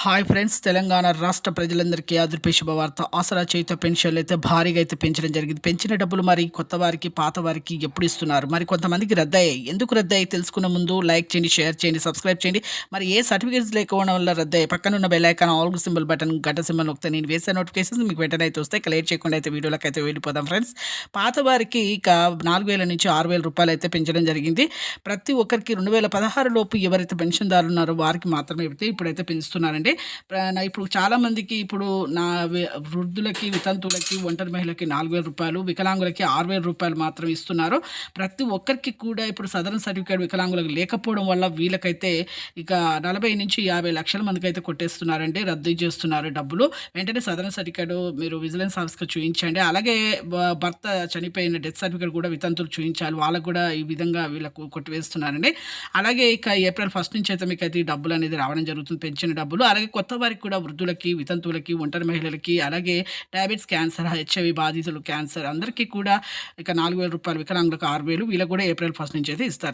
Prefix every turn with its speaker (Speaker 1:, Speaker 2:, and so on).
Speaker 1: Hi friends, Telangana రాష్ట్ర ప్రజలందరికీ అదృపే శుభవార్త. ఆసరా చేయుత పెన్షన్లు అయితే భారీగా అయితే పెంచడం జరిగింది. పెంచిన డబ్బులు మరి కొత్త వారికి, పాత వారికి ఎప్పుడు ఇస్తున్నారు? మరి కొంతమందికి రద్దయ్యాయి. ఎందుకు రద్దయ్యాయి తెలుసుకునే ముందు లైక్ చేయండి, షేర్ చేయండి, సబ్స్క్రైబ్ చేయండి. మరి ఏ సర్టిఫికేట్స్ లేకపోవడం వల్ల రద్దయ్యాయి? పక్కనున్న bell icon all symbol button గంట సింబల్ నొక్కితే నేను వేసే నోటిఫికేషన్స్ మీకు వెంటనే అయితే వస్తాయి. లేట్ చేయకుండా అయితే వీడియోలోకి అయితే వెళ్ళిపోదాం ఫ్రెండ్స్. పాత వారికి ఇక 4,000 నుంచి 6,000 రూపాయలు అయితే పెంచడం జరిగింది. ప్రతి ఒక్కరికి 2016 లోపు ఎవరైతే పెన్షన్దారులు ఉన్నారో వారికి మాత్రమే అయితే ఇప్పుడైతే పెంచుతున్నారండి. ఇప్పుడు చాలామందికి ఇప్పుడు నా వృద్ధులకి, వితంతువులకి, ఒంటరి మహిళకి 4,000 రూపాయలు, వికలాంగులకి 6,000 రూపాయలు మాత్రం ఇస్తున్నారు. ప్రతి ఒక్కరికి కూడా ఇప్పుడు సదరన్ సర్టిఫికేట్ వికలాంగులకు లేకపోవడం వల్ల వీళ్ళకైతే ఇక 40-50 లక్షల మందికి అయితే కొట్టేస్తున్నారండి, రద్దు చేస్తున్నారు డబ్బులు. వెంటనే సదరన్ సర్టిఫికేట్ మీరు విజిలెన్స్ ఆఫీస్కి చూపించండి. అలాగే భర్త చనిపోయిన డెత్ సర్టిఫికేట్ కూడా వితంతులు చూపించాలి. వాళ్ళకు కూడా ఈ విధంగా వీళ్ళకు కొట్టివేస్తున్నారండి. అలాగే ఇక ఏప్రిల్ 1 నుంచి అయితే మీకు అయితే ఈ డబ్బులు అనేది రావడం జరుగుతుంది, పెంచిన డబ్బులు. అలాగే కొత్త వారికి కూడా వృద్ధులకి, వితంతువులకి, ఒంటరి మహిళలకి, అలాగే డయాబెటిస్, క్యాన్సర్, హెచ్ఐవి బాధితులు, క్యాన్సర్ అందరికీ కూడా ఇక 4,000 రూపాయలు, వికలాంగులకు 6,000 వీళ్ళకి కూడా ఏప్రిల్ 1 నుంచి అయితే ఇస్తారు.